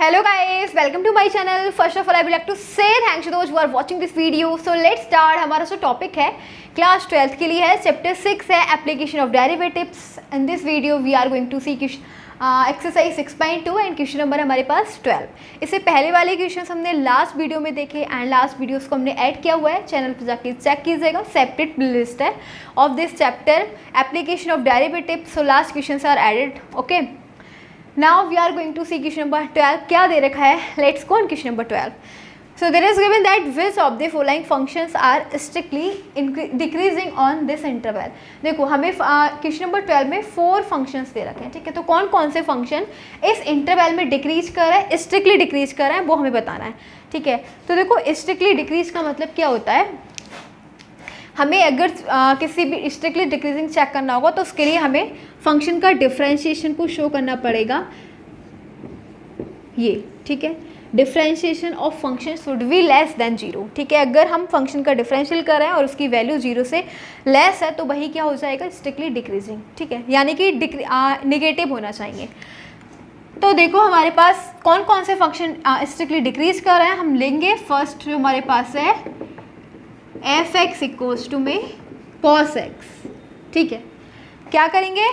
Hello guys, welcome to my channel. First of all, I would like to say thanks to those who are watching this video. So let's start. हमारा जो topic है class 12th के लिए है, chapter 6 है application of derivatives. In this video we are going to see exercise 6.2 and question number हमारे पास 12. इससे पहले वाले क्वेश्चन हमने लास्ट वीडियो में देखे एंड लास्ट वीडियोस को हमने ऐड किया हुआ है. चैनल पर जाके चेक कीजिएगा. सेपरेट लिस्ट है of this chapter application of derivatives. So last questions are added. Okay, now we are going to see question number 12. क्या दे रखा है? Let's go on question number 12. So there is given that which of the following functions are strictly decreasing on this interval. देखो हमें question number 12 में 4 functions दे रखे हैं. ठीक है, तो कौन कौन से फंक्शन इस इंटरवल में डिक्रीज कर रहा है, स्ट्रिक्टली डिक्रीज कर रहा है, वो हमें बताना है. ठीक है, तो देखो स्ट्रिक्टली डिक्रीज का मतलब क्या होता है. हमें अगर किसी भी स्ट्रिक्टली डिक्रीजिंग चेक करना होगा तो उसके लिए हमें फंक्शन का डिफरेंशिएशन को शो करना पड़ेगा. ये ठीक है, differentiation of function should be less than 0. ठीक है, अगर हम फंक्शन का डिफरेंशियल कर रहे हैं और उसकी वैल्यू 0 से लेस है तो वही क्या हो जाएगा, स्ट्रिक्टली डिक्रीजिंग. ठीक है, यानी कि निगेटिव होना चाहिए. तो देखो हमारे पास कौन कौन से फंक्शन स्ट्रिक्टली डिक्रीज कर रहे हैं. हम लेंगे फर्स्ट जो हमारे पास है एफ एक्स इक्वल्स टू में कॉस एक्स. ठीक है, क्या करेंगे,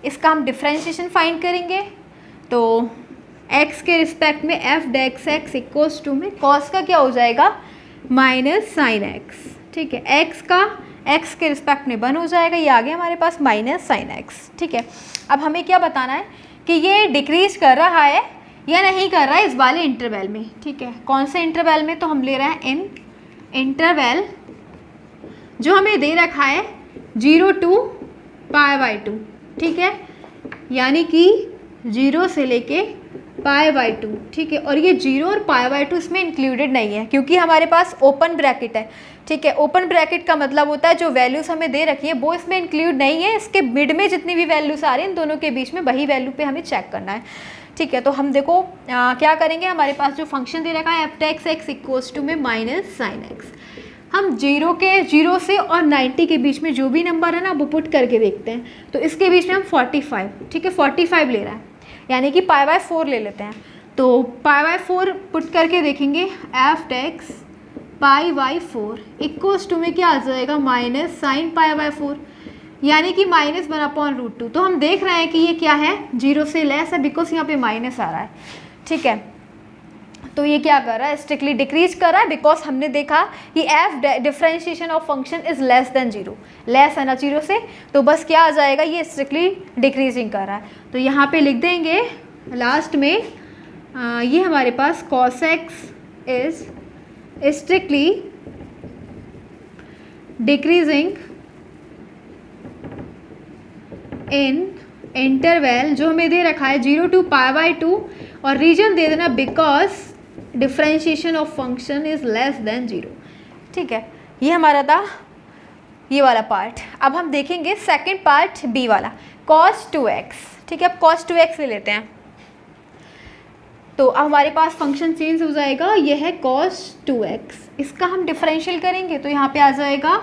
इसका हम डिफरेंशिएशन फाइंड करेंगे. तो x के रिस्पेक्ट में एफ डेक्स एक्स इक्वल्स टू में कॉस का क्या हो जाएगा, माइनस साइन एक्स. ठीक है, x का x के रिस्पेक्ट में 1 हो जाएगा. ये आ गया हमारे पास माइनस साइन एक्स. ठीक है, अब हमें क्या बताना है कि ये डिक्रीज कर रहा है या नहीं कर रहा है इस वाले इंटरवल में. ठीक है, कौन से इंटरवल में, तो हम ले रहे हैं इन इंटरवल जो हमें दे रखा है 0 to π/2. ठीक है, यानी कि 0 से लेके π/2. ठीक है, और ये 0 और π/2 इसमें इंक्लूडेड नहीं है क्योंकि हमारे पास ओपन ब्रैकेट है. ठीक है, ओपन ब्रैकेट का मतलब होता है जो वैल्यूज हमें दे रखी है वो इसमें इंक्लूड नहीं है. इसके मिड में जितनी भी वैल्यूज आ रही हैं इन दोनों के बीच में वही वैल्यू पे हमें चेक करना है. ठीक है, तो हम देखो क्या करेंगे, हमारे पास जो फंक्शन दे रखा है एफ डेक्स एक्स इक्वल्स टू में माइनस साइन एक्स. हम 0 से और 90 के बीच में जो भी नंबर है ना वो पुट करके देखते हैं. तो इसके बीच में हम 45. ठीक है, 45 ले रहा है यानी कि π/4 ले लेते हैं. तो π/4 पुट करके देखेंगे एफ डेक्स π/4 इक्वल्स टू में क्या आ जाएगा, माइनस साइन π/4 यानी कि -1/√2. तो हम देख रहे हैं कि ये क्या है, 0 से लेस है बिकॉज यहाँ पे माइनस आ रहा है. ठीक है, तो ये क्या कर रहा है, स्ट्रिक्टली डिक्रीज कर रहा है बिकॉज हमने देखा कि F differentiation of function is less than 0. Less है ना 0 से, तो बस क्या आ जाएगा, ये स्ट्रिक्टली डिक्रीजिंग कर रहा है. तो यहाँ पे लिख देंगे लास्ट में ये हमारे पास cos x is strictly decreasing in interval जो हमें दे रखा है 0 to π/2 और रीजन दे देना because differentiation of function is less than 0. ठीक है, ये हमारा था ये वाला पार्ट. अब हम देखेंगे सेकंड पार्ट बी वाला cos 2x. ठीक है, अब cos 2x ले लेते हैं. तो अब हमारे पास फंक्शन चेंज हो जाएगा, ये है cos 2x. इसका हम डिफरेंशियल करेंगे तो यहाँ पे आ जाएगा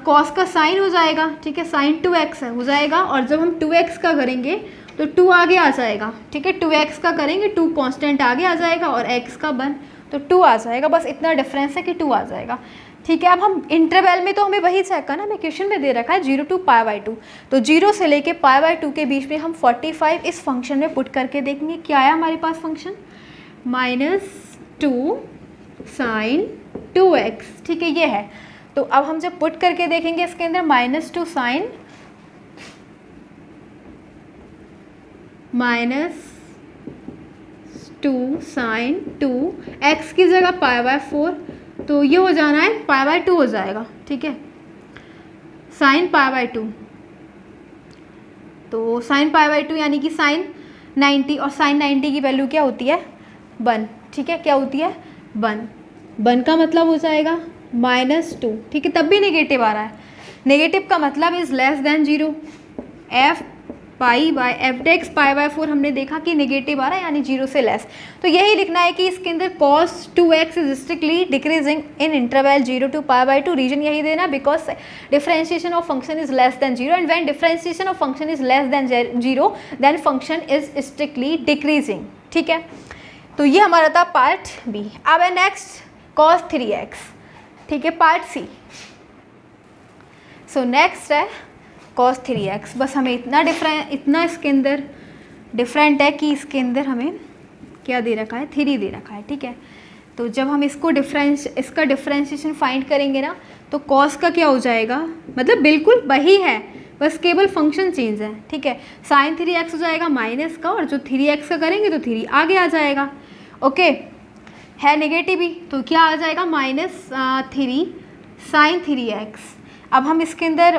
cos का साइन हो जाएगा. ठीक है, साइन 2x हो जाएगा और जब हम 2x का करेंगे तो 2 आगे आ जाएगा. ठीक है, 2x का करेंगे 2 कांस्टेंट आगे आ जाएगा और x का 1 तो 2 आ जाएगा. बस इतना डिफरेंस है कि 2 आ जाएगा. ठीक है, अब हम इंटरवल में तो हमें वही चेक करना, हमें क्वेश्चन में दे रखा है 0 to π/2. तो 0 से लेके π/2 के बीच में हम 45 इस फंक्शन में पुट करके देखेंगे क्या आया हमारे पास फंक्शन, -2 साइन 2x. ठीक है, ये है. तो अब हम जब पुट करके देखेंगे इसके अंदर -2 साइन -2 साइन 2 x की जगह π/4 तो ये हो जाना है π/2 हो जाएगा. ठीक है, साइन π/2 तो साइन π/2 यानी कि साइन 90 और साइन 90 की वैल्यू क्या होती है, 1. ठीक है, क्या होती है, 1 का मतलब हो जाएगा -2. ठीक है, तब भी नेगेटिव आ रहा है. नेगेटिव का मतलब इज लेस देन 0. एफ डेक्स π/4 हमने देखा कि नेगेटिव आ रहा है यानी 0 से लेस. तो यही लिखना है कि इसके अंदर cos 2x is strictly decreasing in interval 0 to π/2. Reason यही देना because differentiation of function is less than 0 and when differentiation of function is less than 0 then function is strictly decreasing. ठीक है, तो ये हमारा था पार्ट बी। अब है नेक्स्ट cos 3x, ठीक है, पार्ट सी। सो नेक्स्ट है cos 3x। बस हमें इतना इसके अंदर डिफरेंट है कि इसके अंदर हमें क्या दे रखा है, 3 दे रखा है, ठीक है। तो जब हम इसका डिफरेंशिएशन फाइंड करेंगे ना, तो cos का क्या हो जाएगा, मतलब बिल्कुल वही है, बस केवल फंक्शन चेंज है, ठीक है। sin 3x हो जाएगा माइनस का, और जो 3x का करेंगे तो 3 आगे आ जाएगा, ओके। है नेगेटिव ही, तो क्या आ जाएगा -3 sin 3x। अब हम इसके अंदर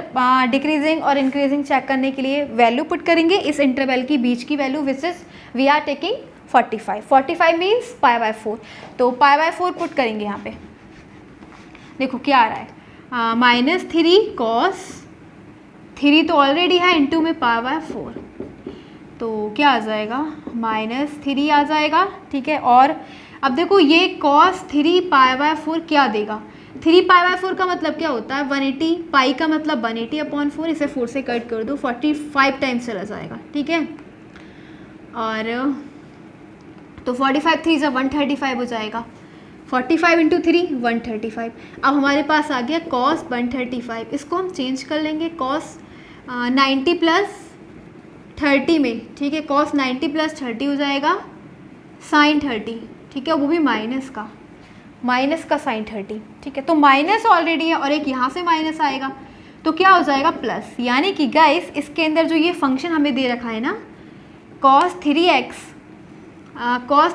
डिक्रीजिंग और इंक्रीजिंग चेक करने के लिए वैल्यू पुट करेंगे इस इंटरवल की बीच की value, which is we are taking 45 means π/4। तो π/4 पुट करेंगे यहाँ पे। देखो क्या आ रहा है, -3 cos 3 तो ऑलरेडी है, इंटू में π/4, तो क्या आ जाएगा -3 आ जाएगा, ठीक है। और अब देखो ये cos 3 π/4 क्या देगा, 3 π/4 का मतलब क्या होता है 180, पाई का मतलब 180/4, इसे 4 से कट कर दो, 45 टाइम्स चला जाएगा, ठीक है। और तो 45 3 से 135 हो जाएगा, 45 इंटू 3 135। अब हमारे पास आ गया cos 135, इसको हम चेंज कर लेंगे cos 90 प्लस 30 में, ठीक है। cos 90 प्लस 30 हो जाएगा sin 30, ठीक है, वो भी माइनस का sin 30, ठीक है। तो माइनस ऑलरेडी है और एक यहाँ से माइनस आएगा, तो क्या हो जाएगा प्लस। यानी कि गाइस इसके अंदर जो ये फंक्शन हमें दे रखा है ना cos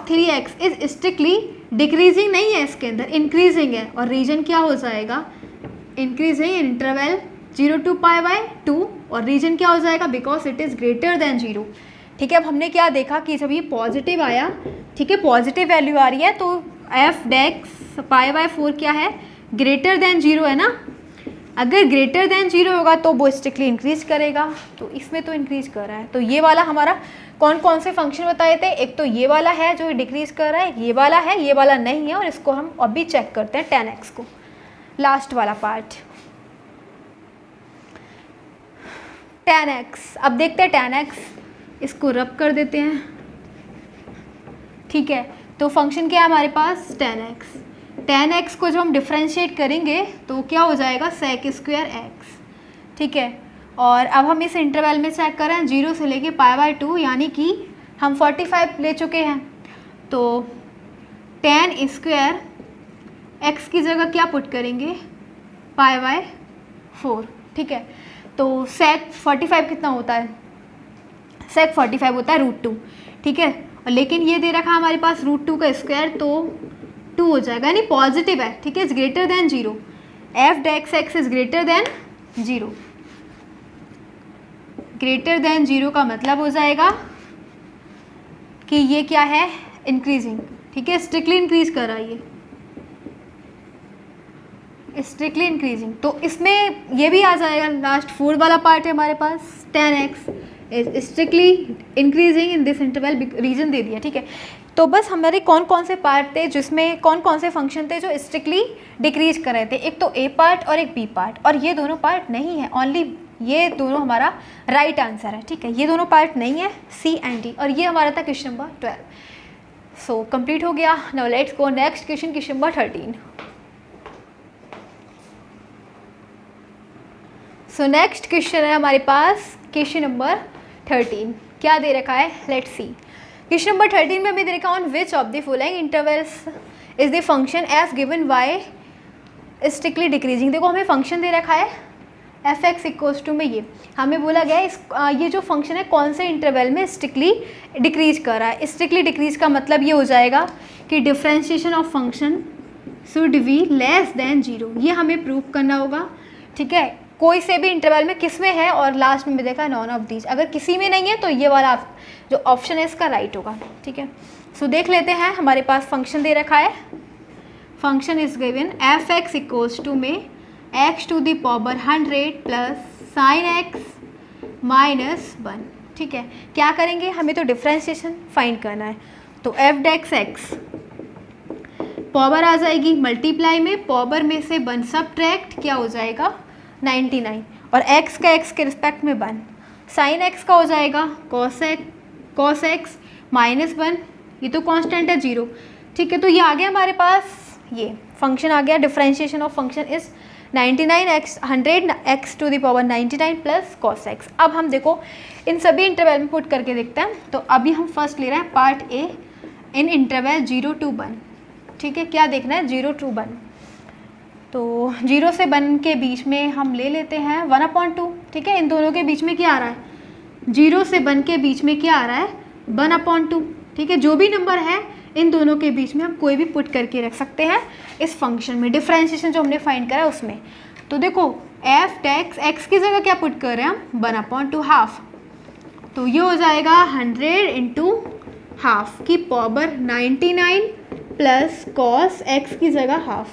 3x is strictly decreasing नहीं है, इसके अंदर इंक्रीजिंग है, और रीजन क्या हो जाएगा, इंक्रीजिंग इंटरवल 0 to π/2, और रीजन क्या हो जाएगा, because it is greater than 0, ठीक है। अब हमने क्या देखा कि जब ये पॉजिटिव आया, ठीक है, पॉजिटिव वैल्यू आ रही है, तो f(x) π/4 क्या है, ग्रेटर देन 0 है ना। अगर ग्रेटर देन 0 होगा तो वो स्ट्रिक्टली इंक्रीज करेगा, तो इसमें तो इंक्रीज कर रहा है। तो ये वाला हमारा कौन कौन से फंक्शन बताए थे, एक तो ये वाला है जो डिक्रीज कर रहा है, ये वाला है, ये वाला नहीं है, और इसको हम अभी चेक करते हैं tan x को, लास्ट वाला पार्ट tan x। अब देखते हैं tan x, इसको रब कर देते हैं, ठीक है। तो फंक्शन क्या है हमारे पास tan x को जब हम डिफ्रेंशिएट करेंगे तो क्या हो जाएगा sec² x, ठीक है। और अब हम इस इंटरवल में चेक कर रहे हैं 0 से लेके π/2, यानी कि हम 45 ले चुके हैं, तो tan² x की जगह क्या पुट करेंगे π/4, ठीक है। तो sec 45 कितना होता है, sec 45 होता है √2, ठीक है। और लेकिन ये दे रखा है हमारे पास √2 का स्क्वायर, तो 2 हो जाएगा, यानी पॉजिटिव है, ठीक है, is greater than 0, f(x) is greater than 0। Greater than 0 का मतलब हो जाएगा कि ये क्या है, इंक्रीजिंग, ठीक है, स्ट्रिक्टली इंक्रीज कर रहा है, ये स्ट्रिक्टली इंक्रीजिंग। तो इसमें ये भी आ जाएगा, लास्ट 4 वाला पार्ट है हमारे पास, tan x is strictly increasing in this interval, reason दे दिया, ठीक है। तो बस हमारे कौन कौन से पार्ट थे जिसमें कौन कौन से फंक्शन थे जो स्ट्रिक्टली डिक्रीज कर रहे थे, एक तो ए पार्ट और एक बी पार्ट, और ये दोनों पार्ट नहीं है, ओनली ये दोनों हमारा राइट आंसर है, ठीक है। ये दोनों पार्ट नहीं है, सी एंड डी, और ये हमारा था क्वेश्चन नंबर 12। सो कंप्लीट हो गया। Now let's go next question, question number 13। So next question है हमारे पास क्वेश्चन नंबर 13, क्या दे रखा है, लेट्स सी। क्वेश्चन नंबर 13 में हमें दे रखा on which of the following intervals is the function f given y strictly decreasing. देखो हमें फंक्शन दे रखा है f(x) इक्वल्स टू में, ये हमें बोला गया है ये जो फंक्शन है कौन से इंटरवल में स्ट्रिक्टली डिक्रीज कर रहा है। स्ट्रिक्टली डिक्रीज का मतलब ये हो जाएगा कि differentiation of function should be less than 0, ये हमें प्रूव करना होगा, ठीक है। कोई से भी इंटरवल में किस में है, और लास्ट में भी देखा नॉन ऑफ दीज, अगर किसी में नहीं है तो ये वाला जो ऑप्शन है इसका राइट होगा, ठीक है। सो देख लेते हैं, हमारे पास फंक्शन दे रखा है, function is given f(x) equals to में x to the power 100 plus sin x minus 1, ठीक है। क्या करेंगे, हमें तो डिफ्रेंशिएशन फाइंड करना है, तो f(x) पावर आ जाएगी मल्टीप्लाई में, पावर में से 1 सब्ट्रैक्ट क्या हो जाएगा 99, और x का x के रिस्पेक्ट में 1, sin x का हो जाएगा cos x माइनस 1 ये तो कांस्टेंट है 0, ठीक है। तो ये आ गया हमारे पास, ये फंक्शन आ गया, differentiation of function is 99x 100x to the power 99 plus cos x. अब हम देखो इन सभी इंटरवल में पुट करके देखते हैं। तो अभी हम फर्स्ट ले रहे हैं part A in interval 0 to 1, ठीक है। क्या देखना है, 0 to 1, तो 0 से 1 के बीच में हम ले लेते हैं 1/2, ठीक है। इन दोनों के बीच में क्या आ रहा है, 0 से 1 के बीच में क्या आ रहा है, 1/2, ठीक है। जो भी नंबर है इन दोनों के बीच में हम कोई भी पुट करके रख सकते हैं इस फंक्शन में, डिफरेंशिएशन जो हमने फाइंड करा है उसमें। तो देखो एफ टैक्स एक्स की जगह क्या पुट कर रहे हैं हम, 1/2 हाफ, तो ये हो जाएगा 100 इंटू हाफ की पावर 99 प्लस कॉस एक्स की जगह हाफ।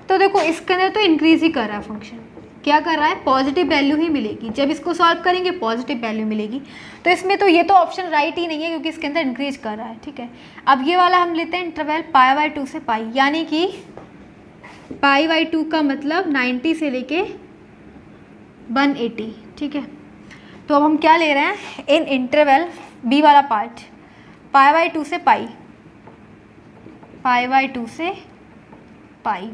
तो देखो इसके अंदर तो इंक्रीज ही कर रहा है फंक्शन, क्या कर रहा है, पॉजिटिव वैल्यू ही मिलेगी। जब इसको सॉल्व करेंगे पॉजिटिव वैल्यू मिलेगी। तो इसमें तो ये तो ऑप्शन राइट ही नहीं है क्योंकि इसके अंदर इंक्रीज कर रहा है, ठीक है। अब ये वाला हम लेते हैं इंटरवल π/2 से पाई, यानी कि π/2 का मतलब 90 से लेके 180, ठीक है। तो अब हम क्या ले रहे हैं, इन इंटरवल बी वाला पार्ट π/2 से पाई, π/2 से पाई,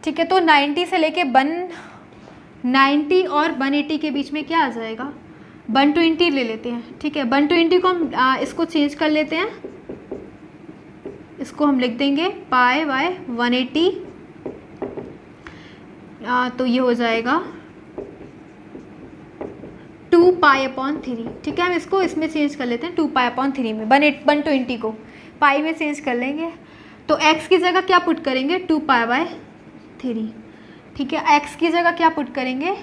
ठीक है। तो 90 से लेके 90 और 180 के बीच में क्या आ जाएगा, 120 ले लेते हैं, ठीक है। 120 को हम इसको चेंज कर लेते हैं, इसको हम लिख देंगे π/180, तो ये हो जाएगा 2π/3, ठीक है। हम इसको इसमें चेंज कर लेते हैं 2π/3 में, 120 को पाई में चेंज कर लेंगे। तो x की जगह क्या पुट करेंगे, 2π/3, ठीक है। x की जगह क्या पुट करेंगे,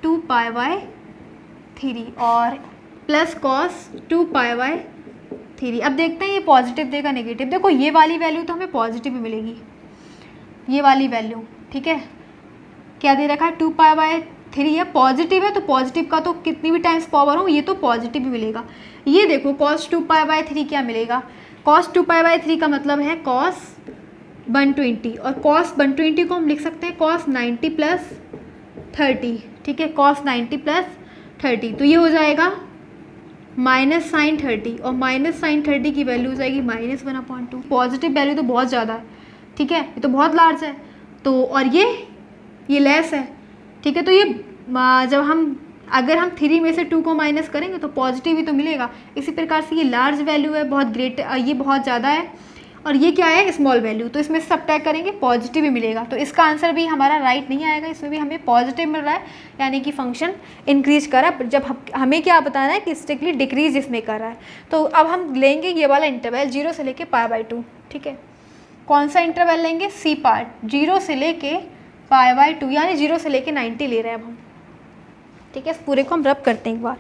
2π/3 और प्लस कॉस 2π/3। अब देखते हैं ये पॉजिटिव देगा नेगेटिव। देखो ये वाली वैल्यू तो हमें पॉजिटिव ही मिलेगी, ये वाली वैल्यू, ठीक है। क्या दे रखा है, 2π/3 है, पॉजिटिव है, तो पॉजिटिव का तो कितनी भी टाइम्स पावर हो ये तो पॉजिटिव ही मिलेगा। ये देखो cos 2π/3 क्या मिलेगा, cos 2π/3 का मतलब है cos 120, और cos 120 को हम लिख सकते हैं cos 90 प्लस 30, ठीक है, cos 90 प्लस 30। तो ये हो जाएगा माइनस साइन 30, और माइनस साइन 30 की वैल्यू हो जाएगी -1/2। पॉजिटिव वैल्यू तो बहुत ज़्यादा है, ठीक है, ये तो बहुत लार्ज है। तो और ये लेस है, ठीक है। तो ये जब हम अगर हम 3 में से 2 को माइनस करेंगे तो पॉजिटिव ही तो मिलेगा। इसी प्रकार से ये लार्ज वैल्यू है, बहुत ग्रेट, ये बहुत ज़्यादा है, और ये क्या है, स्मॉल वैल्यू, तो इसमें सब्ट्रैक्ट करेंगे पॉजिटिव ही मिलेगा। तो इसका आंसर भी हमारा राइट नहीं आएगा, इसमें भी हमें पॉजिटिव मिल रहा है, यानी कि फंक्शन इंक्रीज कर रहा है। जब हमें क्या बताना है कि स्ट्रिक्टली डिक्रीज इसमें कर रहा है। तो अब हम लेंगे ये वाला इंटरवल 0 से लेके π/2, ठीक है। कौन सा इंटरवल लेंगे, सी पार्ट, 0 से लेके π/2, यानी 0 से लेके 90 ले रहे हैं अब हम, ठीक है। इस पूरे को हम रब करते हैं एक बार।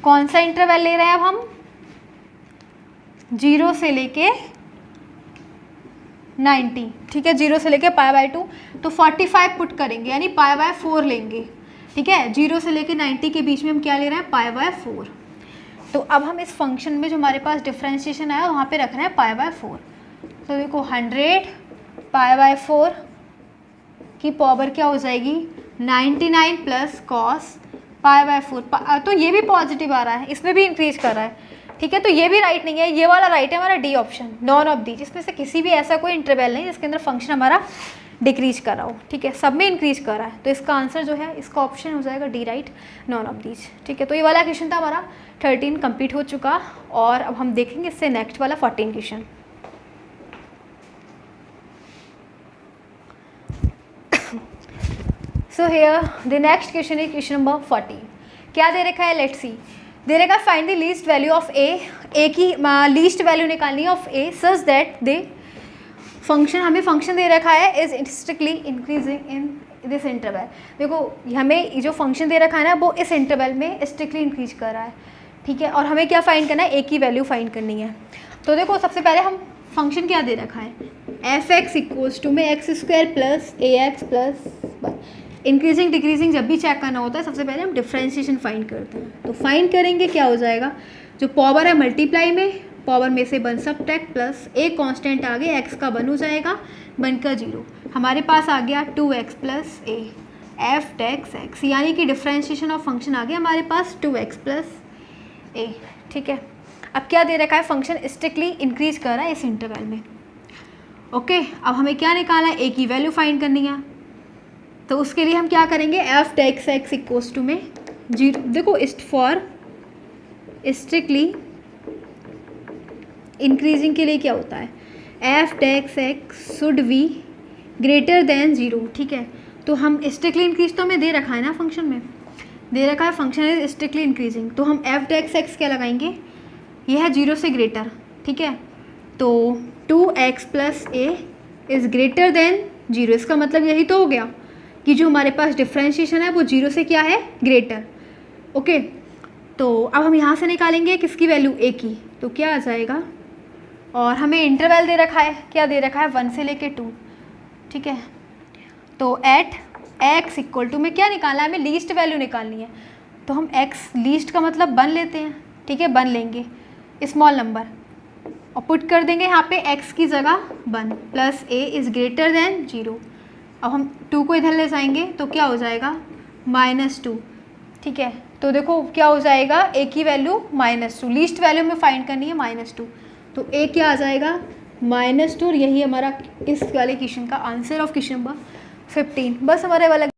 कौन सा इंटरवल ले रहे हैं अब हम, 0 से लेके 90, ठीक है, 0 से लेके π/2। तो 45 पुट करेंगे, यानी π/4 लेंगे, ठीक है। 0 से लेके 90 के बीच में हम क्या ले रहे हैं, π/4। तो अब हम इस फंक्शन में जो हमारे पास डिफरेंशिएशन आया वहाँ पे रख रहे हैं π/4। तो देखो 100 π/4 की पावर क्या हो जाएगी, 99 प्लस कॉस π/4। तो ये भी पॉजिटिव आ रहा है, इसमें भी इंक्रीज कर रहा है, ठीक है। तो ये भी राइट नहीं है, ये वाला राइट है हमारा D option, none of these. इसमें से किसी भी ऐसा कोई इंटरवल नहीं जिसके अंदर फंक्शन हमारा डिक्रीज कर रहा हो, ठीक है, सब में इंक्रीज कर रहा है। तो इसका आंसर जो है, इसका ऑप्शन हो जाएगा D right, none of these, ठीक है। तो ये वाला क्वेश्चन था हमारा 13 कंप्लीट हो चुका, और अब हम देखेंगे इससे नेक्स्ट वाला 14 question. So here the next question is question number 14। क्या दे रखा है, लेट्स सी। दे रखा है find the least value of A की लीस्ट वैल्यू निकालनी है of A such that the function, हमें फंक्शन दे रखा है is strictly increasing in this interval. देखो हमें जो फंक्शन दे रखा है ना वो इस इंटरवल में स्ट्रिक्टली इंक्रीज कर रहा है, ठीक है। और हमें क्या फाइंड करना है, ए की वैल्यू फाइंड करनी है। तो देखो सबसे पहले हम फंक्शन क्या दे रखा है, एफ एक्स इक्वल्स टू में x² plus ax plus, increasing decreasing जब भी चेक करना होता है सबसे पहले हम डिफरेंशिएशन फाइंड करते हैं। तो फाइंड करेंगे क्या हो जाएगा, जो पावर है मल्टीप्लाई में, पावर में से 1 सबट्रैक्ट प्लस ए कांस्टेंट आ गया, एक्स का 1 हो जाएगा, 1 का 0, हमारे पास आ गया 2x प्लस ए एफ टैक्स एक्स, यानी कि डिफ्रेंशिएशन ऑफ फंक्शन आ गया हमारे पास 2x प्लस ए। ठीक है, अब क्या दे रखा है, फंक्शन स्ट्रिक्टली इंक्रीज कर रहा है इस इंटरवल में। ओके, अब हमें क्या निकालना है, ए की वैल्यू फाइंड करनी है। तो उसके लिए हम क्या करेंगे, एफ टैक्स एक्स इक्वल्स टू में 0, देखो फॉर स्ट्रिक्टली इंक्रीजिंग के लिए क्या होता है, एफ टैक्स x should be greater than 0। ठीक है, तो हम स्ट्रिक्टली इंक्रीज तो हमें दे रखा है ना, फंक्शन में दे रखा है फंक्शन इज स्ट्रिक्टली इंक्रीजिंग, तो हम एफ टैक्स एक्स क्या लगाएंगे, यह है 0 से ग्रेटर। ठीक है, तो 2x plus A is greater than 0, इसका मतलब यही तो हो गया कि जो हमारे पास डिफ्रेंशिएशन है वो 0 से क्या है, ग्रेटर। ओके, तो अब हम यहाँ से निकालेंगे किसकी वैल्यू, ए की, तो क्या आ जाएगा, और हमें इंटरवल दे रखा है, क्या दे रखा है, 1 से लेके 2। ठीक है, तो एट x इक्वल टू में क्या निकालना है, हमें लीस्ट वैल्यू निकालनी है, तो हम x लीस्ट का मतलब 1 लेते हैं। ठीक है, 1 लेंगे स्मॉल नंबर और पुट कर देंगे यहाँ पे x की जगह 1 plus a is greater than 0। अब हम 2 को इधर ले जाएंगे तो क्या हो जाएगा, -2। ठीक है, तो देखो क्या हो जाएगा, a की वैल्यू -2, लीस्ट वैल्यू में फाइंड करनी है -2, तो a क्या आ जाएगा, -2, और यही हमारा इस वाले क्वेश्चन का आंसर ऑफ क्वेश्चन नंबर 15। बस हमारे वाला